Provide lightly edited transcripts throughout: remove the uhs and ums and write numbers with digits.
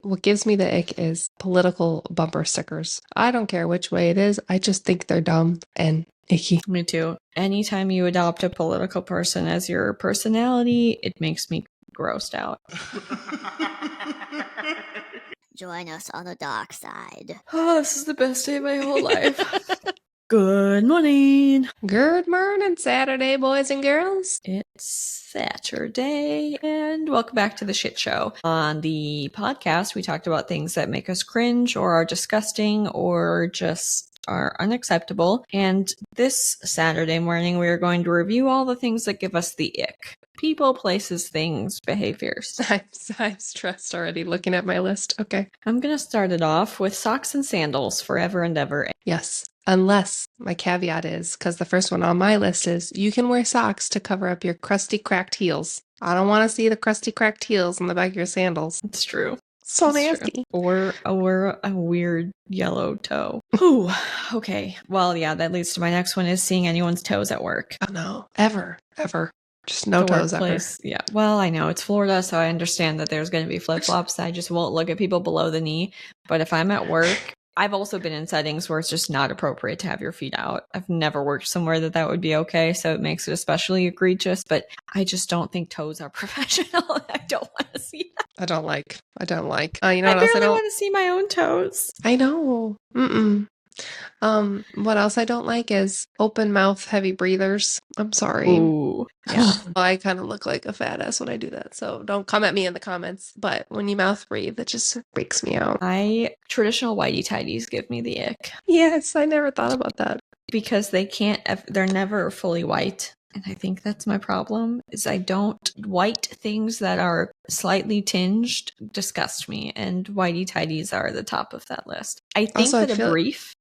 what gives me the ick is political bumper stickers. I don't care which way it is. I just think they're dumb and icky. Me too. Anytime you adopt a political person as your personality, it makes me grossed out. Join us on the dark side. Oh, this is the best day of my whole life. Good morning. Good morning, Saturday, boys and girls. It's Saturday, and welcome back to the shit show. On the podcast, we talked about things that make us cringe or are disgusting or just are unacceptable. And this Saturday morning, we are going to review all the things that give us the ick. People, places, things, behaviors. I'm stressed already looking at my list. Okay. I'm going to start it off with socks and sandals forever and ever. Yes. Unless my caveat is, because the first one on my list is, you can wear socks to cover up your crusty, cracked heels. I don't want to see the crusty, cracked heels on the back of your sandals. It's true. So That's nasty. True. Or a weird yellow toe. Ooh, okay. Well, yeah, that leads to my next one is seeing anyone's toes at work. Oh, no. Ever. Just no The toes workplace, ever. Yeah. Well, I know it's Florida, so I understand that there's going to be flip-flops. I just won't look at people below the knee. But if I'm at work, I've also been in settings where it's just not appropriate to have your feet out. I've never worked somewhere that would be okay, so it makes it especially egregious. But I just don't think toes are professional. I don't want to see that. I don't like. You know what else I I barely don't want to see my own toes. I know. What else I don't like is open mouth heavy breathers. I'm sorry. Ooh, yeah. I kind of look like a fat ass when I do that, so don't come at me in the comments. But when you mouth breathe, it just freaks me out. Traditional whitey tighties give me the ick. Yes, I never thought about that. Because they're never fully white. And I think that's my problem, is white things that are slightly tinged disgust me. And whitey tighties are the top of that list. I think Also, that a brief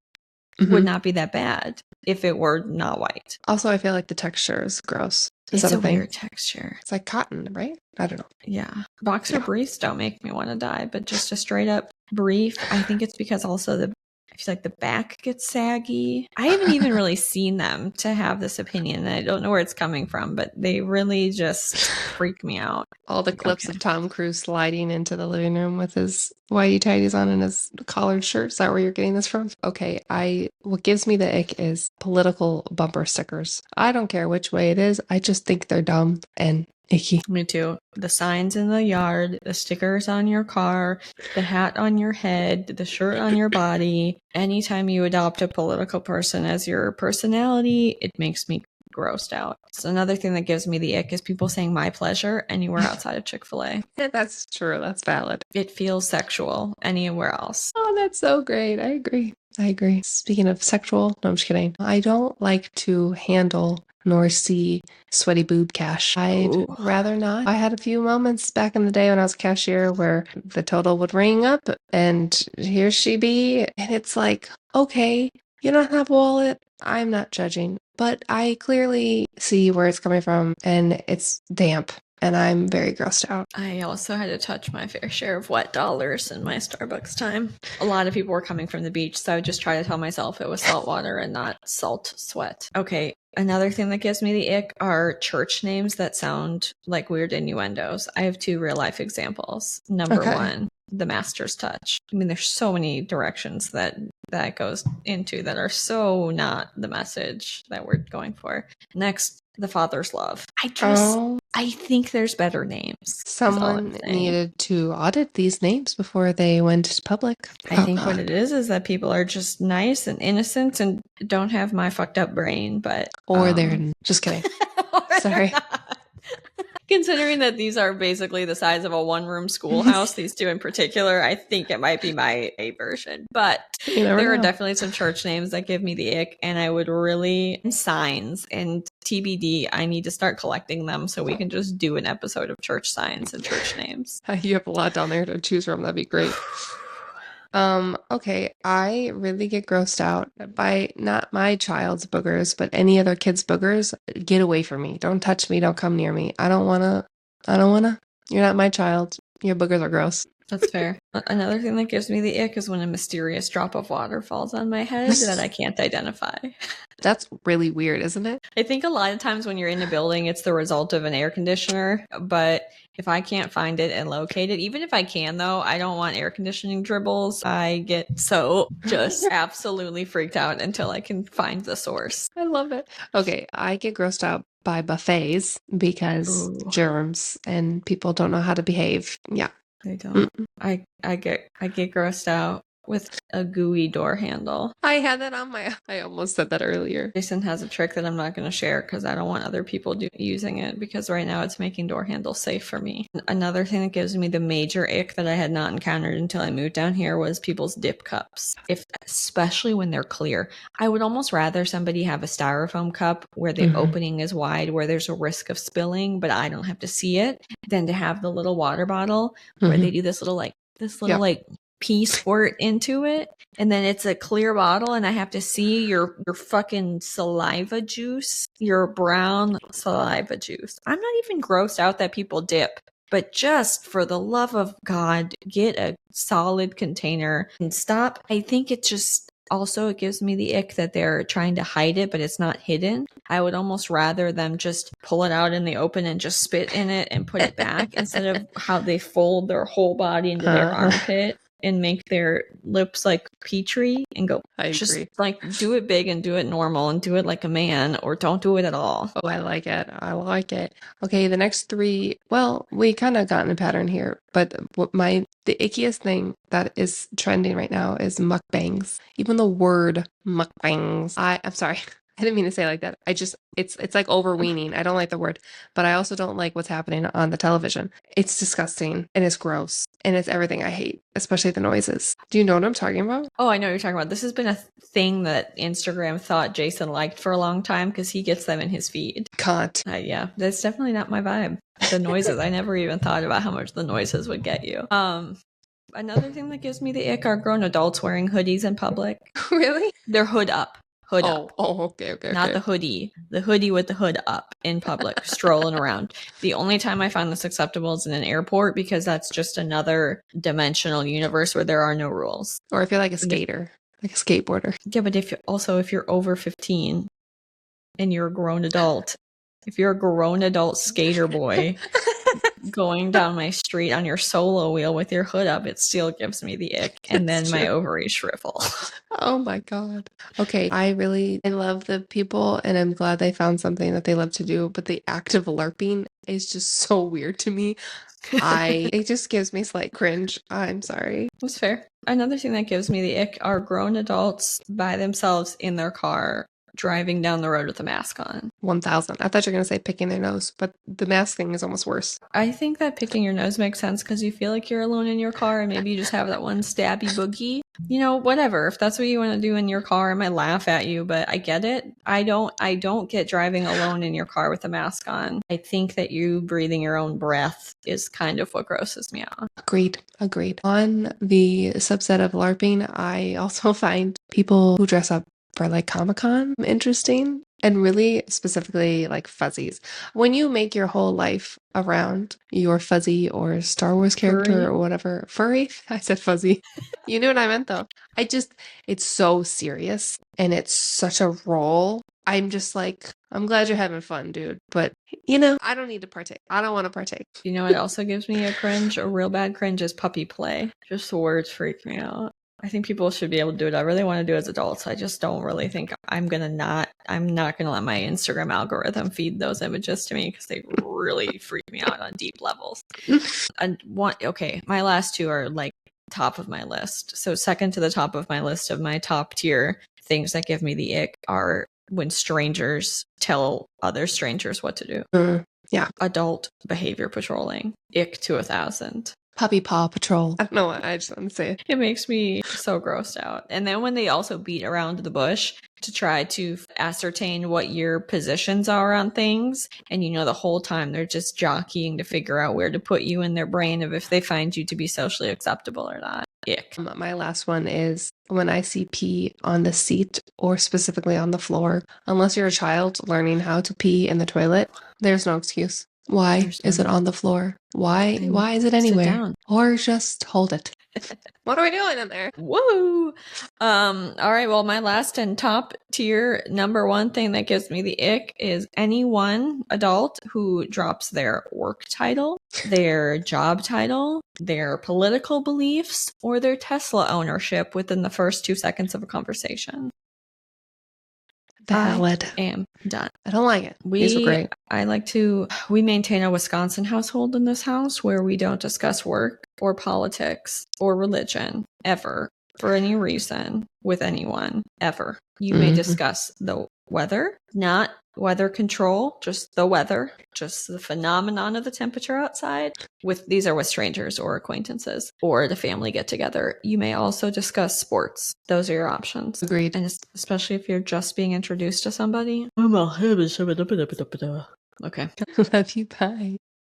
would not be that bad if it were not white. Also, I feel like the texture is gross. It's a weird texture. It's like cotton, right? I don't know. Yeah. Boxer briefs don't make me want to die, but just a straight up brief, I think it's because also I feel like the back gets saggy. I haven't even really seen them to have this opinion. I don't know where it's coming from, but they really just freak me out. All the clips of Tom Cruise sliding into the living room with his whitey tighties on and his collared shirt. Is that where you're getting this from? Okay, what gives me the ick is political bumper stickers. I don't care which way it is. I just think they're dumb and icky. Me too. The signs in the yard, the stickers on your car, the hat on your head, the shirt on your body. Anytime you adopt a political person as your personality, it makes me grossed out. So another thing that gives me the ick is people saying my pleasure anywhere outside of Chick-fil-A. That's true. That's valid. It feels sexual anywhere else. Oh, that's so great. I agree. Speaking of sexual, no, I'm just kidding. I don't like to handle nor see sweaty boob cash. I'd rather not. I had a few moments back in the day when I was a cashier where the total would ring up and here she be. And it's like, okay, you don't have a wallet. I'm not judging, but I clearly see where it's coming from and it's damp. And I'm very grossed out. I also had to touch my fair share of wet dollars in my Starbucks time. A lot of people were coming from the beach, so I would just try to tell myself it was salt water and not salt sweat. Okay, another thing that gives me the ick are church names that sound like weird innuendos. I have 2 real life examples. Number 1, the Master's Touch. I mean, there's so many directions that goes into that are so not the message that we're going for. Next, the Father's Love. I think there's better names. Someone needed to audit these names before they went public. I think what it is that people are just nice and innocent and don't have my fucked up brain, but... Or they're... Just kidding. Sorry. Considering that these are basically the size of a one-room schoolhouse, these 2 in particular, I think it might be my A version. But there are definitely some church names that give me the ick, and I would really... Signs and TBD, I need to start collecting them so we can just do an episode of church signs and church names. You have a lot down there to choose from. That'd be great. Okay, I really get grossed out by not my child's boogers, but any other kid's boogers. Get away from me. Don't touch me. Don't come near me. I don't wanna. You're not my child. Your boogers are gross. That's fair. Another thing that gives me the ick is when a mysterious drop of water falls on my head that I can't identify. That's really weird, isn't it? I think a lot of times when you're in a building, it's the result of an air conditioner. But if I can't find it and locate it, even if I can, though, I don't want air conditioning dribbles. I get so just absolutely freaked out until I can find the source. I love it. Okay, I get grossed out by buffets because Ooh. germs and people don't know how to behave. Yeah. I don't. I get grossed out with a gooey door handle. I had that on I almost said that earlier. Jason has a trick that I'm not going to share because I don't want other people using it, because right now it's making door handles safe for me. Another thing that gives me the major ick that I had not encountered until I moved down here was people's dip cups. Especially when they're clear. I would almost rather somebody have a styrofoam cup where the opening is wide, where there's a risk of spilling, but I don't have to see it, than to have the little water bottle where they do this little pea squirt into it, and then it's a clear bottle and I have to see your fucking saliva juice, your brown saliva juice. I'm not even grossed out that people dip, but just for the love of God, get a solid container and stop. I think it gives me the ick that they're trying to hide it, but it's not hidden. I would almost rather them just pull it out in the open and just spit in it and put it back instead of how they fold their whole body into their armpit and make their lips like Petri and go. I agree. Like, do it big and do it normal and do it like a man, or don't do it at all. Oh, I like it. I like it. Okay, the next three, well, we kind of got in a pattern here, but the ickiest thing that is trending right now is mukbangs. Even the word mukbangs. I'm sorry. I didn't mean to say it like that. It's like overweening. I don't like the word, but I also don't like what's happening on the television. It's disgusting and it's gross and it's everything I hate, especially the noises. Do you know what I'm talking about? Oh, I know what you're talking about. This has been a thing that Instagram thought Jason liked for a long time because he gets them in his feed. Can't. Yeah, that's definitely not my vibe. The noises. I never even thought about how much the noises would get you. Another thing that gives me the ick are grown adults wearing hoodies in public. Really? They're hood up. Oh, okay. Not the hoodie. The hoodie with the hood up in public, strolling around. The only time I find this acceptable is in an airport, because that's just another dimensional universe where there are no rules. Or if you're like a skater, like a skateboarder. Yeah, but if you're over 15 and you're a grown adult, if you're a grown adult skater boy going down my street on your solo wheel with your hood up, it still gives me the ick. And then my ovaries shrivel. Oh my God. Okay. I love the people and I'm glad they found something that they love to do, but the act of LARPing is just so weird to me. It just gives me slight cringe. I'm sorry. That's fair. Another thing that gives me the ick are grown adults by themselves in their car driving down the road with a mask on. 1,000. I thought you were going to say picking their nose, but the mask thing is almost worse. I think that picking your nose makes sense because you feel like you're alone in your car and maybe you just have that one stabby boogie. You know, whatever. If that's what you want to do in your car, I might laugh at you, but I get it. I don't get driving alone in your car with a mask on. I think that you breathing your own breath is kind of what grosses me out. Agreed. On the subset of LARPing, I also find people who dress up for like Comic-Con interesting, and really specifically like fuzzies. When you make your whole life around your fuzzy or Star Wars character Furry. or whatever. Furry? I said fuzzy. You knew what I meant though. It's so serious and it's such a role. I'm just like, I'm glad you're having fun, dude. But, I don't need to partake. I don't want to partake. You know what also gives me a real bad cringe is puppy play. Just the words freak me out. I think people should be able to do whatever they want to do as adults. I just don't really think I'm not going to let my Instagram algorithm feed those images to me because they really freak me out on deep levels. And my last two are like top of my list. So second to the top of my list of my top tier things that give me the ick are when strangers tell other strangers what to do. Yeah. Adult behavior patrolling. Ick to 1,000. Puppy paw patrol. I don't know what I just want to say. It makes me so grossed out. And then when they also beat around the bush to try to ascertain what your positions are on things, and the whole time they're just jockeying to figure out where to put you in their brain of if they find you to be socially acceptable or not. Ick. My last one is when I see pee on the seat or specifically on the floor. Unless you're a child learning how to pee in the toilet, there's no excuse. Why There's is it no- on the floor? Why is it Sit anywhere? down. Or just hold it. What are we doing in there? Whoa. All right. Well, my last and top tier number one thing that gives me the ick is anyone adult who drops their work title, their job title, their political beliefs, or their Tesla ownership within the first 2 seconds of a conversation. Valid. I am done. I don't like it. These were great. We maintain a Wisconsin household in this house where we don't discuss work or politics or religion ever for any reason with anyone ever. You may discuss the weather, not weather control, just the weather, just the phenomenon of the temperature outside. These are with strangers or acquaintances or at a family get together. You may also discuss sports. Those are your options. Agreed. And especially if you're just being introduced to somebody. Okay. Love you. Bye.